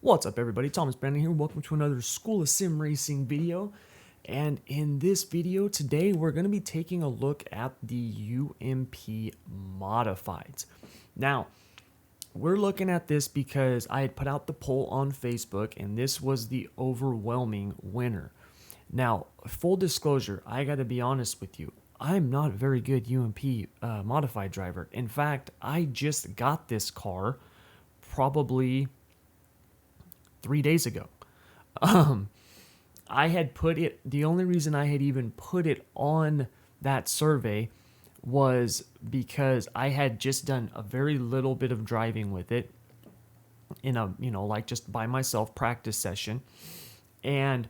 What's up, everybody? Thomas Brandon here. Welcome to another School of Sim Racing video. And in this video today, we're going to be taking a look at the UMP Modifieds. Now, we're looking at this because I had put out the poll on Facebook, and this was the overwhelming winner. Now, full disclosure, I got to be honest with you. I'm not a very good UMP Modified driver. In fact, I just got this car probably 3 days ago. I had put it, the only reason I had even put it on that survey was because I had just done a very little bit of driving with it in a, like just by myself practice session. And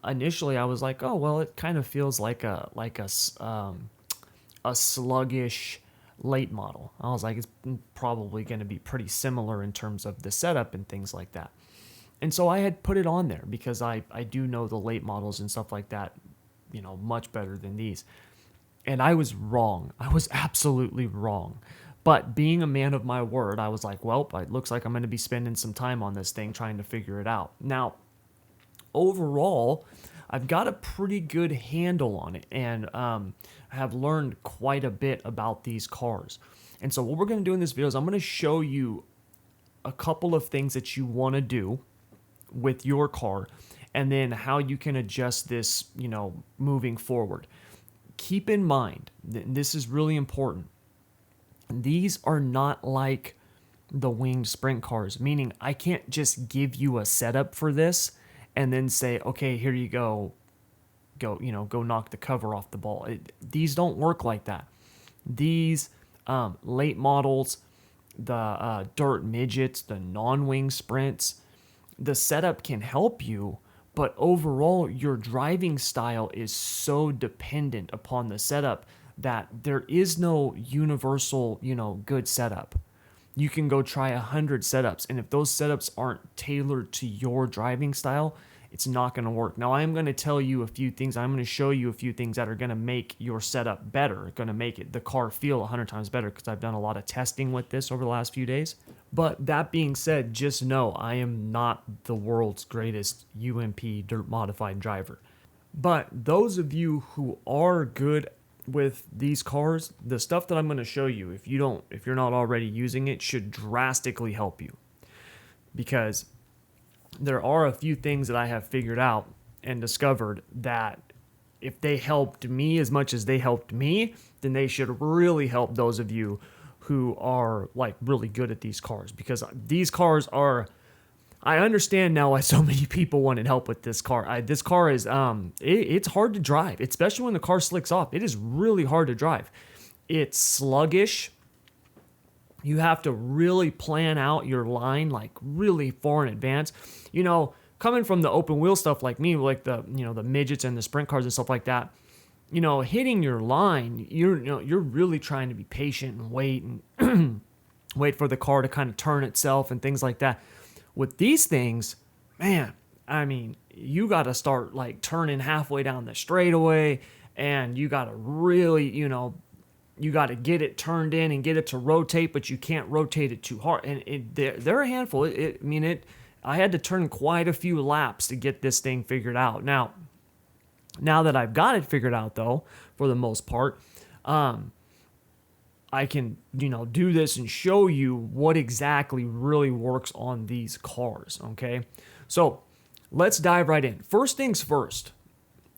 initially I was like, oh, well, it kind of feels like a sluggish late model. I was like, it's probably going to be pretty similar in terms of the setup and things like that. And so I had put it on there because I do know the late models and stuff like that, much better than these. And I was wrong. I was absolutely wrong. But being a man of my word, I was like, well, it looks like I'm going to be spending some time on this thing trying to figure it out. Now, overall, I've got a pretty good handle on it, and have learned quite a bit about these cars. And so what we're going to do in this video is I'm going to show you a couple of things that you want to do with your car, and then how you can adjust this, moving forward. Keep in mind, this is really important, these are not like the winged sprint cars, meaning I can't just give you a setup for this and then say, okay, here you go knock the cover off the ball. These don't work like that. These late models, the dirt midgets, the non-wing sprints, the setup can help you, but overall your driving style is so dependent upon the setup that there is no universal, good setup. You can go try 100 setups, and if those setups aren't tailored to your driving style, it's not going to work. Now, I'm going to tell you a few things. I'm going to show you a few things that are going to make your setup better, going to make the car feel 100 times better, because I've done a lot of testing with this over the last few days. But that being said, just know I am not the world's greatest UMP Dirt Modified driver. But those of you who are good with these cars, the stuff that I'm going to show you, if you're not already using it, should drastically help you. Because there are a few things that I have figured out and discovered that if they helped me as much as they helped me, then they should really help those of you who are like really good at these cars, because these cars are, I understand now why so many people wanted help with this car. This car is, it's hard to drive, especially when the car slicks off. It is really hard to drive. It's sluggish. You have to really plan out your line like really far in advance. Coming from the open wheel stuff like me, like the midgets and the sprint cars and stuff like that, hitting your line, you're really trying to be patient and wait and wait for the car to kind of turn itself and things like that. With these things, man, I mean, you got to start like turning halfway down the straightaway, and you got to really, you got to get it turned in and get it to rotate, but you can't rotate it too hard. And they're a handful. I had to turn quite a few laps to get this thing figured out. Now that I've got it figured out, though, for the most part, I can, do this and show you what exactly really works on these cars, okay? So let's dive right in. First things first,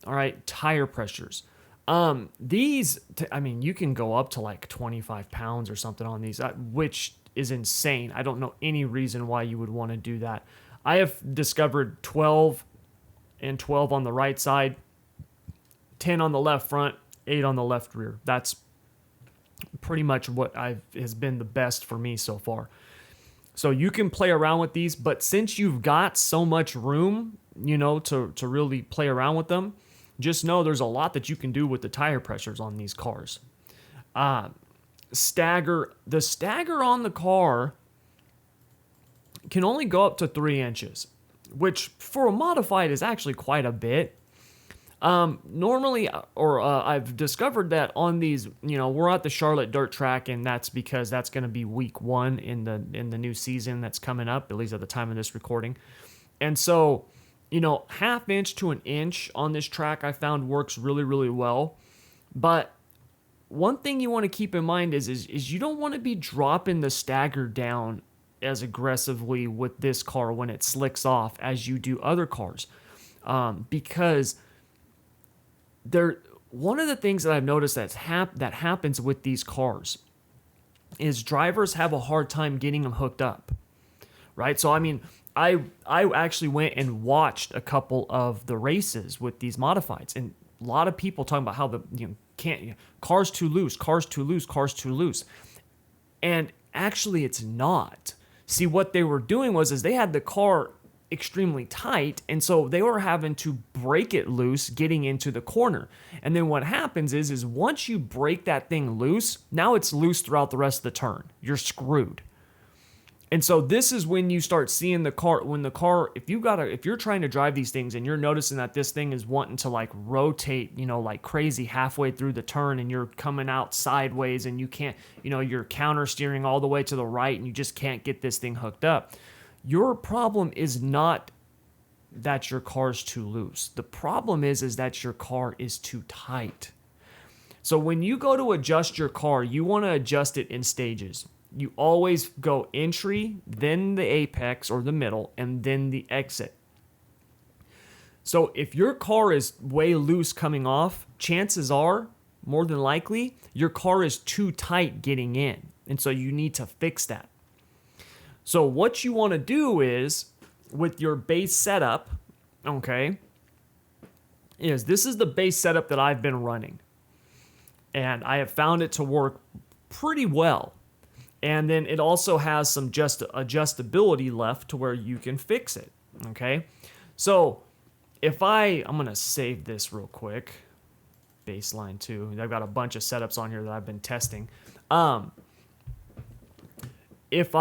all right, tire pressures. You can go up to like 25 pounds or something on these, which is insane. I don't know any reason why you would want to do that. I have discovered 12 and 12 on the right side, 10 on the left front, 8 on the left rear. That's pretty much what has been the best for me so far. So you can play around with these, but since you've got so much room, to really play around with them, just know there's a lot that you can do with the tire pressures on these cars. Stagger. The stagger on the car can only go up to 3 inches, which for a modified is actually quite a bit. Normally, I've discovered that on these, we're at the Charlotte dirt track, and that's because that's going to be week 1 in the new season that's coming up, at least at the time of this recording. And so, half inch to an inch on this track I found works really, really well. But one thing you want to keep in mind is you don't want to be dropping the stagger down as aggressively with this car when it slicks off as you do other cars, because one of the things that I've noticed that happens with these cars is drivers have a hard time getting them hooked up, right? So I mean, I actually went and watched a couple of the races with these modifieds, and a lot of people talking about how cars too loose, and actually it's not. See, what they were doing was they had the car extremely tight, and so they were having to break it loose getting into the corner. And then what happens is once you break that thing loose, now it's loose throughout the rest of the turn. You're screwed. And so this is when you start seeing the car, if you're trying to drive these things and you're noticing that this thing is wanting to like rotate, like crazy halfway through the turn, and you're coming out sideways and you can't, you're counter steering all the way to the right and you just can't get this thing hooked up. Your problem is not that your car's too loose. The problem is that your car is too tight. So when you go to adjust your car, you want to adjust it in stages. You always go entry, then the apex or the middle, and then the exit. So if your car is way loose coming off, chances are, more than likely, your car is too tight getting in. And so you need to fix that. So what you want to do is, with your base setup, okay, this is the base setup that I've been running. And I have found it to work pretty well. And then it also has some adjustability left to where you can fix it, okay? So if I'm going to save this real quick, baseline 2. I've got a bunch of setups on here that I've been testing. If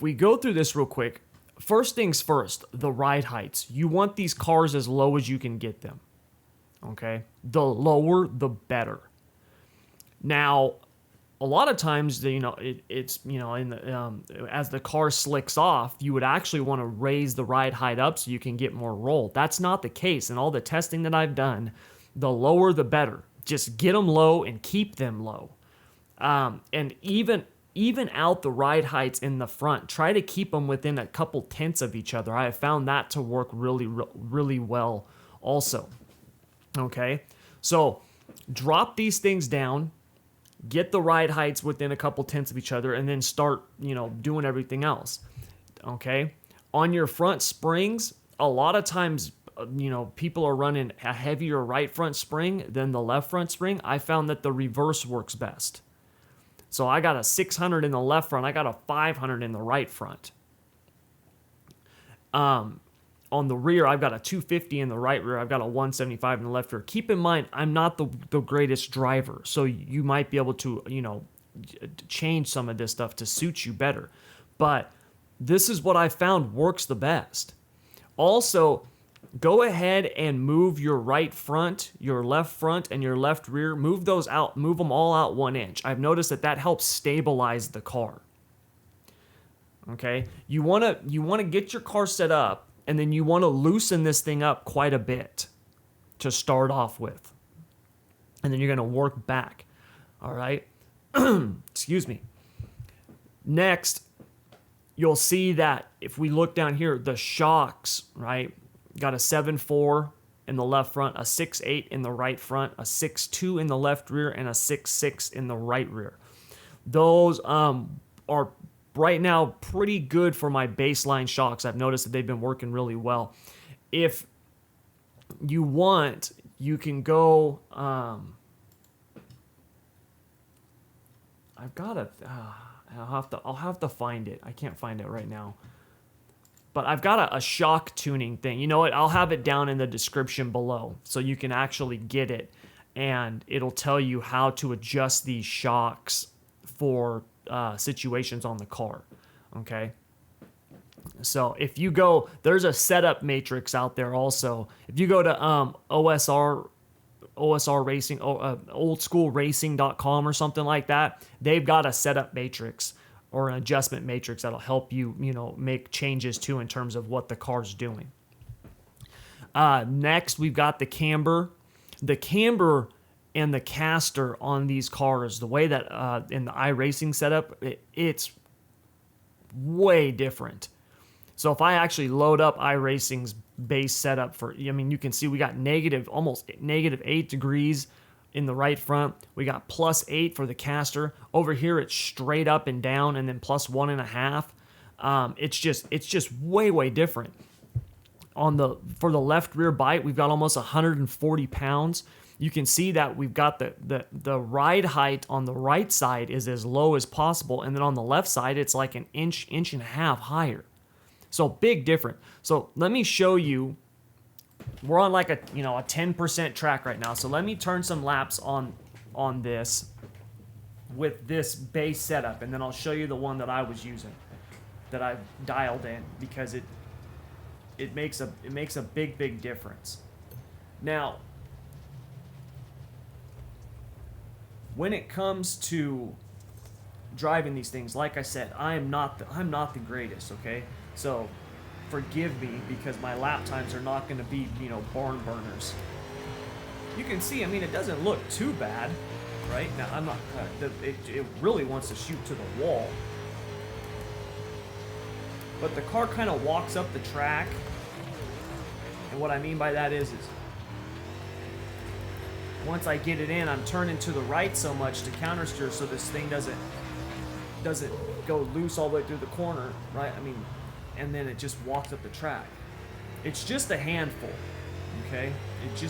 we go through this real quick, first things first, the ride heights. You want these cars as low as you can get them, okay? The lower, the better. Now, a lot of times, as the car slicks off, you would actually want to raise the ride height up so you can get more roll. That's not the case. In all the testing that I've done, the lower the better. Just get them low and keep them low. And even out the ride heights in the front, try to keep them within a couple tenths of each other. I have found that to work really, really well also. Okay, so drop these things down. Get the ride heights within a couple tenths of each other, and then start, doing everything else, okay? On your front springs, a lot of times, people are running a heavier right front spring than the left front spring. I found that the reverse works best. So I got a 600 in the left front. I got a 500 in the right front. On the rear, I've got a 250 in the right rear. I've got a 175 in the left rear. Keep in mind, I'm not the greatest driver, so you might be able to, change some of this stuff to suit you better. But this is what I found works the best. Also, go ahead and move your right front, your left front, and your left rear. Move those out. Move them all out 1 inch. I've noticed that helps stabilize the car. Okay, you want to get your car set up. And then you want to loosen this thing up quite a bit to start off with. And then you're going to work back. All right? Excuse me. Next, you'll see that if we look down here, the shocks, right? Got a 7.4 in the left front, a 6.8 in the right front, a 6.2 in the left rear, and a 6.6 in the right rear. Those are right now pretty good for my baseline shocks. I've noticed that they've been working really well. If you want, you can go, I'll have to find it. I can't find it right now. But I've got a shock tuning thing. You know what? I'll have it down in the description below so you can actually get it, and it'll tell you how to adjust these shocks for situations on the car. Okay, So if you go, there's a setup matrix out there also. If you go to OSR Racing, oldschoolracing.com or something like that, they've got a setup matrix or an adjustment matrix that'll help you, make changes to in terms of what the car's doing. Next, we've got the camber. The camber and the caster on these cars, the way that in the iRacing setup, it's way different. So if I actually load up iRacing's base setup you can see we got almost -8 degrees in the right front. We got +8 for the caster. Over here, it's straight up and down, and then +1.5. It's just way different. For the left rear bite, we've got almost 140 pounds. You can see that we've got the ride height on the right side is as low as possible, and then on the left side, it's like an inch and a half higher. So big difference. So let me show you. We're on like a 10% track right now. So let me turn some laps on this with this base setup, and then I'll show you the one that I was using, that I've dialed in, because it makes a big difference. Now, when it comes to driving these things, like I said, I'm not the greatest, okay? So forgive me, because my lap times are not going to be, barn burners. You can see, it doesn't look too bad, right? Now, I'm not, it really wants to shoot to the wall. But the car kind of walks up the track. And what I mean by that is once I get it in, I'm turning to the right so much to countersteer so this thing doesn't go loose all the way through the corner, right? And then it just walks up the track. It's just a handful, okay? It's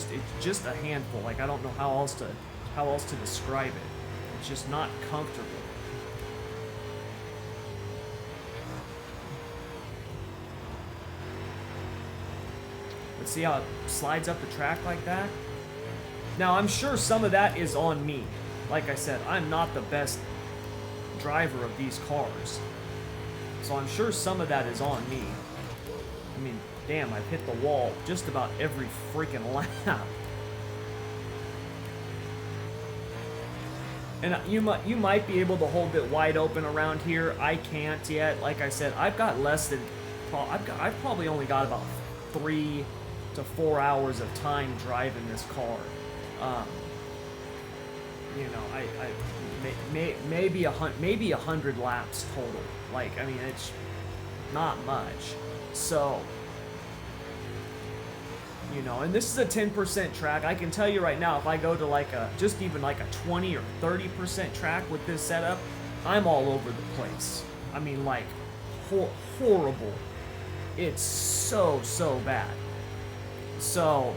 just a handful. Like, I don't know how else to describe it. It's just not comfortable. But see how it slides up the track like that? Now, I'm sure some of that is on me. Like I said, I'm not the best driver of these cars. So I'm sure some of that is on me. Damn, I've hit the wall just about every freaking lap. And you might be able to hold it wide open around here. I can't yet. Like I said, I've probably only got about 3 to 4 hours of time driving this car. Maybe 100 laps total. It's not much. So, and this is a 10% track. I can tell you right now, if I go to just even a 20 or 30% track with this setup, I'm all over the place. Horrible. It's so bad. So,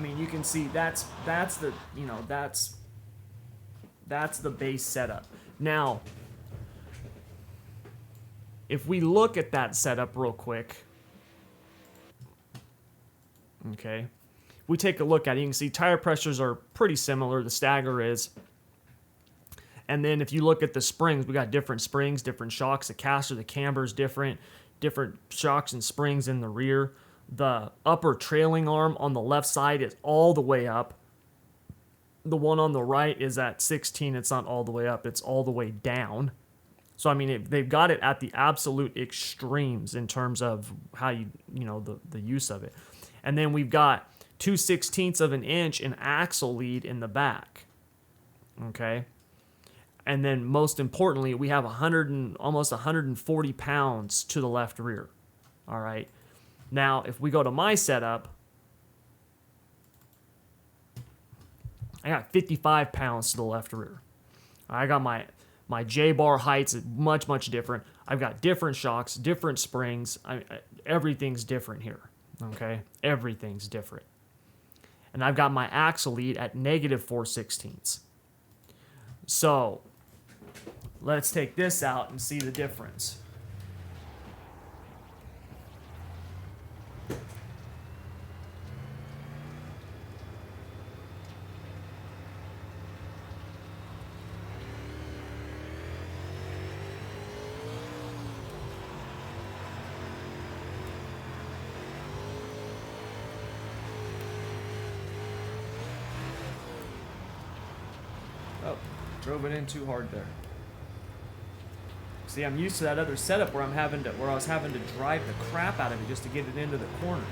you can see that's the base setup. Now, if we look at that setup real quick, okay, we take a look at it, you can see tire pressures are pretty similar, the Stagger is. And then if you look at the springs, we got different springs, different shocks. The caster, the camber is different shocks and springs in the rear. The upper trailing arm on the left side is all the way up. The one on the right is at 16. It's not all the way up. It's all the way down. So, they've got it at the absolute extremes in terms of how the use of it. And then we've got 2/16 of an inch in axle lead in the back. Okay. And then most importantly, we have almost 140 pounds to the left rear. All right. Now, if we go to my setup, I got 55 pounds to the left rear. I got my J-bar heights much different. I've got different shocks, different springs. Everything's different here, okay? Everything's different. And I've got my axle lead at -4/16. So, let's take this out and see the difference. Drove it in too hard there. See, I'm used to that other setup where I was having to drive the crap out of it just to get it into the corner.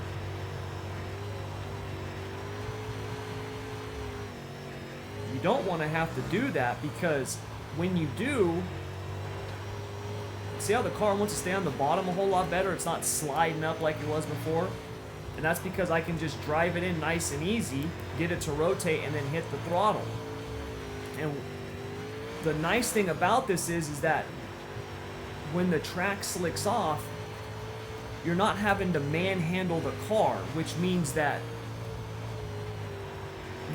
You don't want to have to do that, because when you do, see how the car wants to stay on the bottom a whole lot better? It's not sliding up like it was before. And that's because I can just drive it in nice and easy, get it to rotate, and then hit the throttle. And the nice thing about this is that when the track slicks off, you're not having to manhandle the car, which means that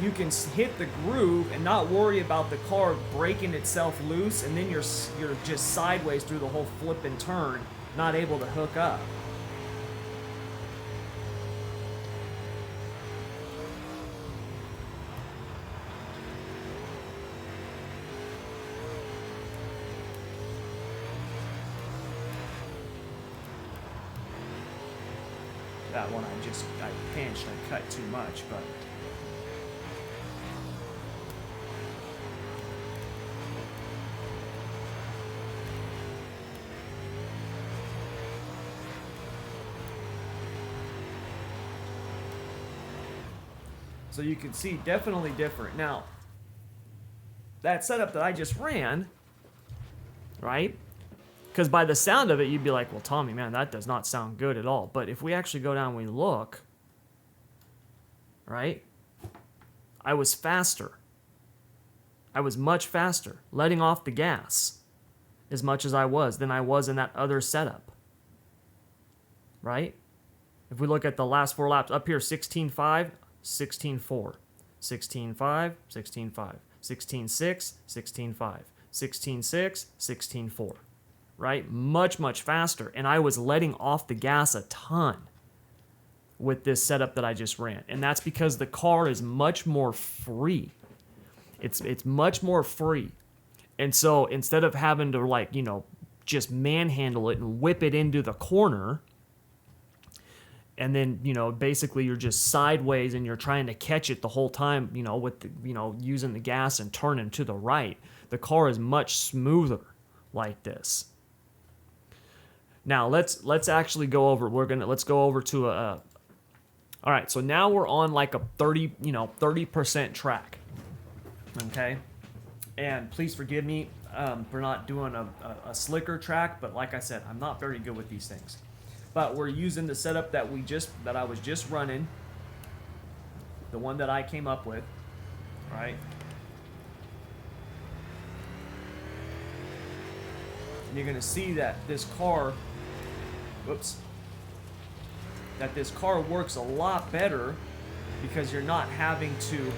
you can hit the groove and not worry about the car breaking itself loose, and then you're just sideways through the whole flip and turn, not able to hook up. That one I pinched, I cut too much, but so you can see definitely different. Now, that setup that I just ran, right? Because by the sound of it, you'd be like, well, Tommy, man, that does not sound good at all. But if we actually go down and we look, right, I was faster. I was much faster, letting off the gas as much as I was than I was in that other setup, right? If we look at the last 4 laps, up here, 16.5, 16.4, 16.5, 16.5, 16.6, 16.5, 16.6, 16.4. Right? Much, much faster. And I was letting off the gas a ton with this setup that I just ran. And that's because the car is much more free. It's much more free. And so instead of having to, like, you know, just manhandle it and whip it into the corner, and then, you know, basically you're just sideways and you're trying to catch it the whole time, you know, with the, you know, using the gas and turning to the right, the car is much smoother like this. Now let's actually go over. Let's go over to a. All right, so now we're on like a 30% track. Okay, and please forgive me for not doing a slicker track, but like I said, I'm not very good with these things. But we're using the setup that I was just running, the one that I came up with, right? And you're gonna see that this car. That this car works a lot better because you're not having to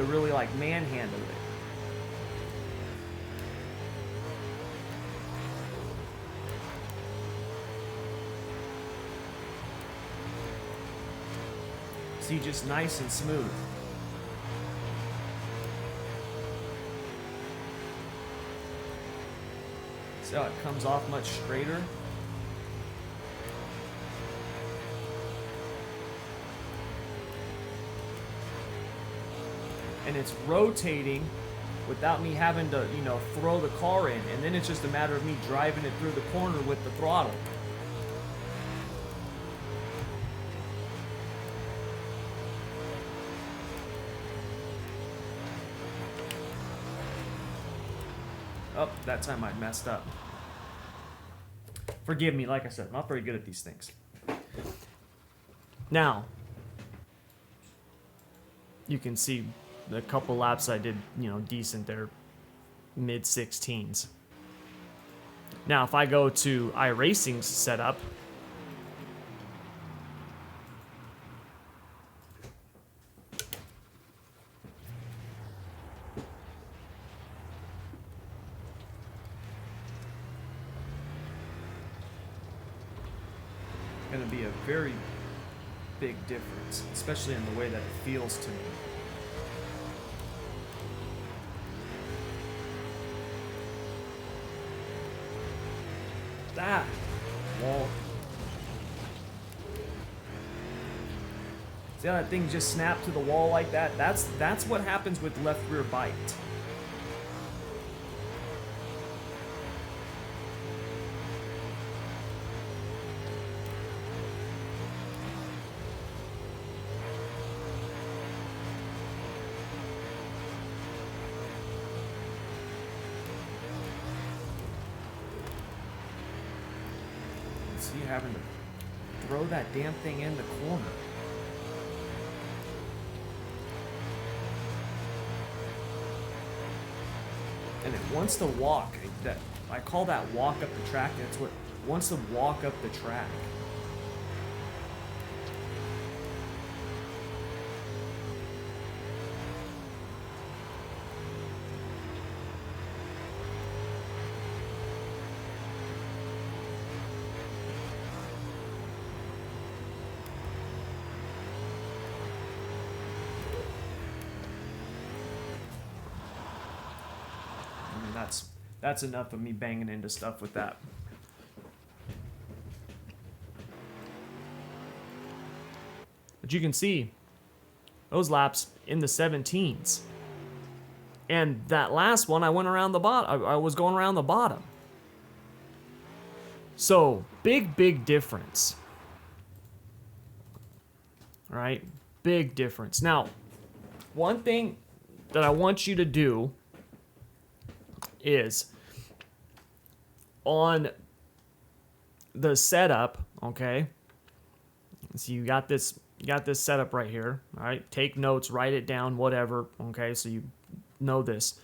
really like manhandle it. See, just nice and smooth. So it comes off much straighter. And it's rotating without me having to, you know, throw the car in. And then it's just a matter of me driving it through the corner with the throttle. Oh, that time I messed up. Forgive me, like I said, I'm not very good at these things. Now, you can see the couple laps I did, you know, decent there, mid-16s. Now, if I go to iRacing's setup, going to be a very big difference, especially in the way that it feels to me. Wall. See how that thing just snapped to the wall like that? That's what happens with left rear bite. See, having to throw that damn thing in the corner. And it wants to walk. That I call that walk up the track. That's what it wants to walk up the track. That's enough of me banging into stuff with that. But you can see those laps in the 17s. And that last one, I went around the bottom. I was going around the bottom. So, big difference. All right? Big difference. Now, one thing that I want you to do is on the setup, okay? So you got this setup right here, all right? Take notes, write it down, whatever, okay? So you know this.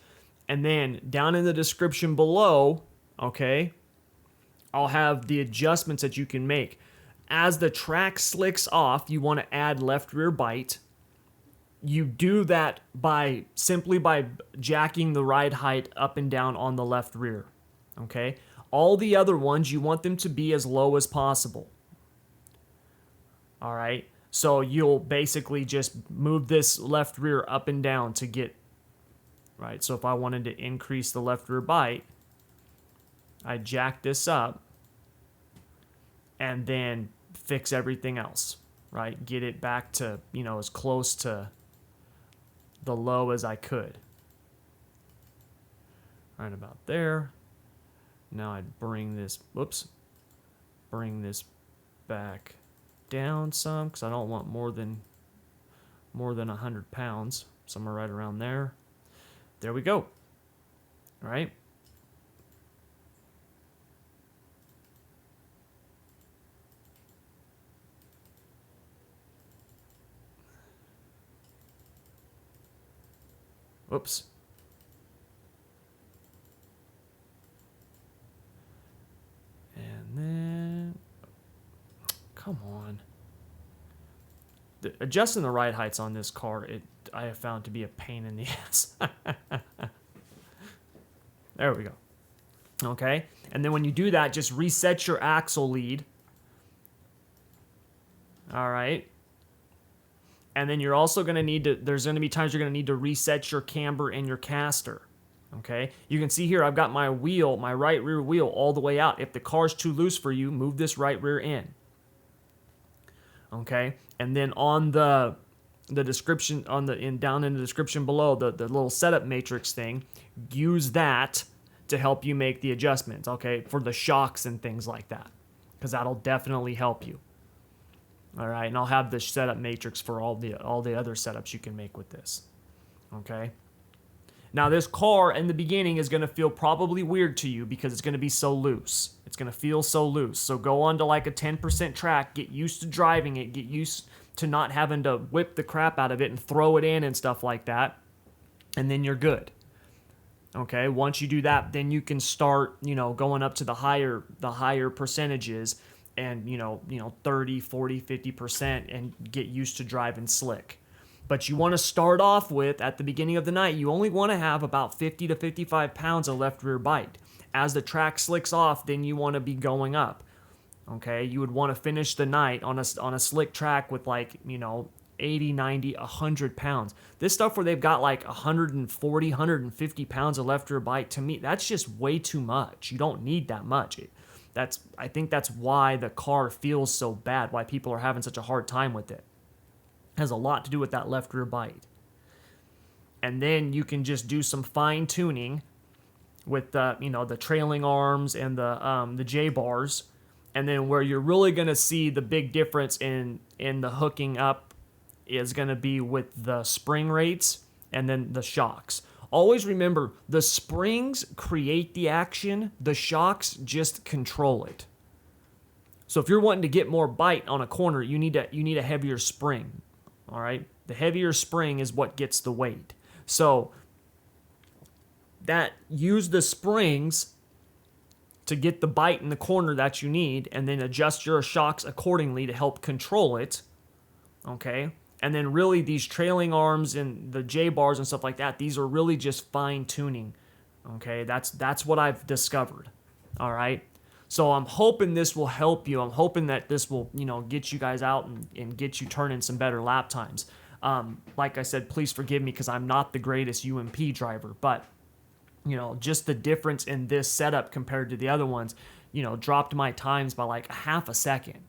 And then down in the description below, okay, I'll have the adjustments that you can make. As the track slicks off, you want to add left rear bite. You do that simply by jacking the ride height up and down on the left rear, okay? All the other ones, you want them to be as low as possible, all right? So you'll basically just move this left rear up and down to get, right? So if I wanted to increase the left rear bite, I jack this up and then fix everything else, right? Get it back to, as close to the low as I could. Right about there. Now I'd bring this back down some because I don't want more than 100 pounds. Somewhere right around there. There we go. All right. Whoops. And then, come on. Adjusting the ride heights on this car, I have found to be a pain in the ass. There we go. Okay. And then when you do that, just reset your axle lead. All right. And then you're also going to need to, there's going to be times you're going to need to reset your camber and your caster. Okay. You can see here, I've got my wheel, my right rear wheel all the way out. If the car's too loose for you, move this right rear in. Okay. And then on the description, down in the description below, the little setup matrix thing, use that to help you make the adjustments. Okay. For the shocks and things like that. Because that'll definitely help you. All right, and I'll have the setup matrix for all the other setups you can make with this. Okay. Now this car in the beginning is going to feel probably weird to you because it's going to be so loose. It's going to feel so loose. So go on to like a 10% track, get used to driving it, get used to not having to whip the crap out of it and throw it in and stuff like that, and then you're good. Okay, once you do that, then you can start, going up to the higher percentages. And 30, 40, 50% and get used to driving slick. But you want to start off with, at the beginning of the night, you only want to have about 50 to 55 pounds of left rear bite. As the track slicks off, then you want to be going up. Okay, you would want to finish the night on a slick track with 80, 90, 100 pounds. This stuff where they've got 140, 150 pounds of left rear bite, to me, that's just way too much. You don't need that much. I think that's why the car feels so bad, why people are having such a hard time with it. Has a lot to do with that left rear bite. And then you can just do some fine tuning with the, you know, the trailing arms and the J bars. And then where you're really going to see the big difference in the hooking up is going to be with the spring rates and then the shocks. Always remember, the springs create the action, the shocks just control it. So if you're wanting to get more bite on a corner, you need a heavier spring. All right? The heavier spring is what gets the weight. So that use the springs to get the bite in the corner that you need, and then adjust your shocks accordingly to help control it. Okay? And then really these trailing arms and the J bars and stuff like that, these are really just fine tuning. Okay? That's what I've discovered. All right? So I'm hoping this will help you. I'm hoping that this will, you know, get you guys out and get you turning some better lap times. Like I said, please forgive me because I'm not the greatest UMP driver, but you know, just the difference in this setup compared to the other ones, you know, dropped my times by like half a second.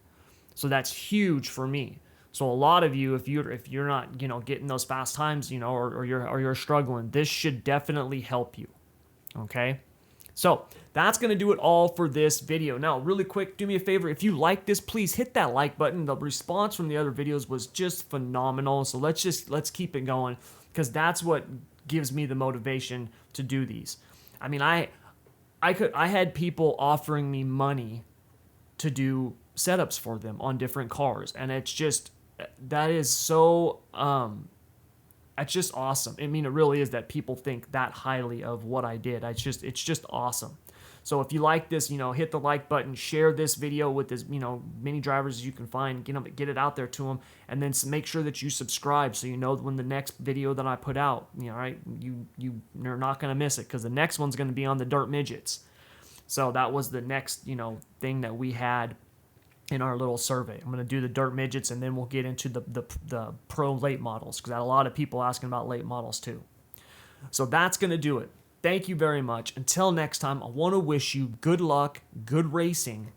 So that's huge for me. So a lot of you, if you're not, you know, getting those fast times, you know, or you're struggling, this should definitely help you. Okay? So that's going to do it all for this video. Now, really quick, do me a favor. If you like this, please hit that like button. The response from the other videos was just phenomenal. So let's keep it going, because that's what gives me the motivation to do these. I mean, I had people offering me money to do setups for them on different cars, and it's just, that is so it's just awesome. I mean, it really is that people think that highly of what I did. It's just awesome. So if you like this, you know, hit the like button, share this video with as, you know, many drivers as you can find, get it out there to them, and then make sure that you subscribe so you know when the next video that I put out, you know, right, you're not going to miss it, because the next one's going to be on the dirt midgets. So that was the next, you know, thing that we had in our little survey. I'm going to do the dirt midgets, and then we'll get into the pro late models, because I had a lot of people asking about late models too. So that's going to do it. Thank you very much. Until next time, I want to wish you good luck, good racing,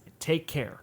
and take care.